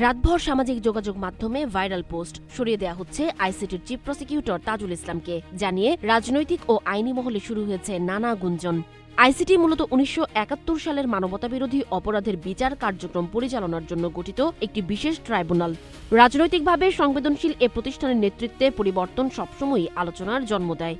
রাতভর সামাজিক যোগাযোগ মাধ্যমে ভাইরাল পোস্ট সরিয়ে দেওয়া হচ্ছে আইসিটির চিফ প্রসিকিউটর তাজুল ইসলামকে জানিয়ে রাজনৈতিক ও আইনি মহলে শুরু হয়েছে নানা গুঞ্জন। আইসিটি মূলত ১৯৭১ সালের মানবতাবিরোধী অপরাধের বিচার কার্যক্রম পরিচালনার জন্য গঠিত একটি বিশেষ ট্রাইব্যুনাল। রাজনৈতিকভাবে সংবেদনশীল এ প্রতিষ্ঠানের নেতৃত্বে পরিবর্তন সবসময়ই আলোচনার জন্ম দেয়।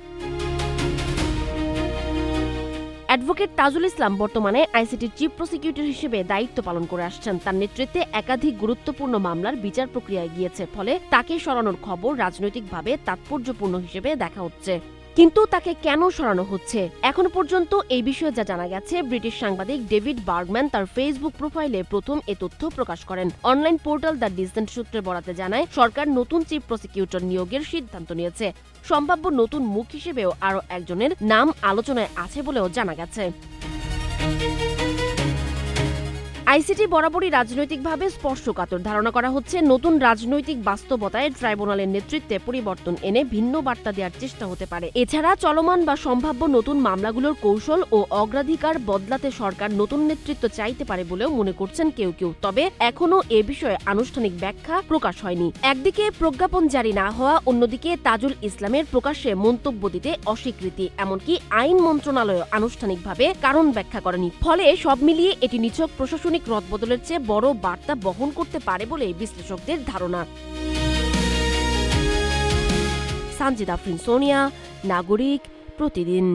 অ্যাডভোকেট তাজুল ইসলাম বর্তমানে আইসিটির চিফ প্রসিকিউটর হিসেবে দায়িত্ব পালন করে আসছেন। তার নেতৃত্বে একাধিক গুরুত্বপূর্ণ মামলার বিচার প্রক্রিয়ায় গিয়েছে, ফলে তাকে সরানোর খবর রাজনৈতিকভাবে তাৎপর্যপূর্ণ হিসেবে দেখা হচ্ছে। কিন্তু তাকে কেন সরানো হচ্ছে এখনো পর্যন্ত এই বিষয়ে যা জানা গেছে, ব্রিটিশ সাংবাদিক ডেভিড বার্গম্যান তার ফেসবুক প্রোফাইলে প্রথম এ তথ্য প্রকাশ করেন। অনলাইন পোর্টাল দ্য ডিসেন্ট সূত্রে বরাতে জানায়, সরকার নতুন চিফ প্রসিকিউটর নিয়োগের সিদ্ধান্ত নিয়েছে। সম্ভাব্য নতুন মুখ হিসেবেও আরও একজনের নাম আলোচনায় আছে বলেও জানা গেছে। আইসিটি বরাবরই রাজনৈতিকভাবে স্পর্শকাতর। ধারণা করা হচ্ছে নতুন রাজনৈতিক বাস্তবতায় ট্রাইব্যুনালের নেতৃত্বে পরিবর্তন এনে ভিন্ন বার্তা দেওয়ার চেষ্টা হতে পারে। এছাড়া চলমান বা সম্ভাব্য নতুন মামলাগুলোর কৌশল ও অগ্রাধিকার বদলাতে সরকার নতুন নেতৃত্ব চাইতে পারে বলেও মনে করছেন কেউ কেউ। তবে এখনও এ বিষয়ে আনুষ্ঠানিক ব্যাখ্যা প্রকাশ হয়নি। একদিকে প্রজ্ঞাপন জারি না হওয়া, অন্যদিকে তাজুল ইসলামের প্রকাশ্যে মন্তব্য দিতে অস্বীকৃতি, এমনকি আইন মন্ত্রণালয় আনুষ্ঠানিকভাবে কারণ ব্যাখ্যা করেনি। ফলে সব মিলিয়ে এটি নিছক প্রশাসনিক রদবদলের চেয়ে বড় বার্তা বহন করতে পারে বলে বিশ্লেষকদের ধারণা। সানজিদা আফরিন, সোনিয়া, নাগরিক, প্রতিদিন।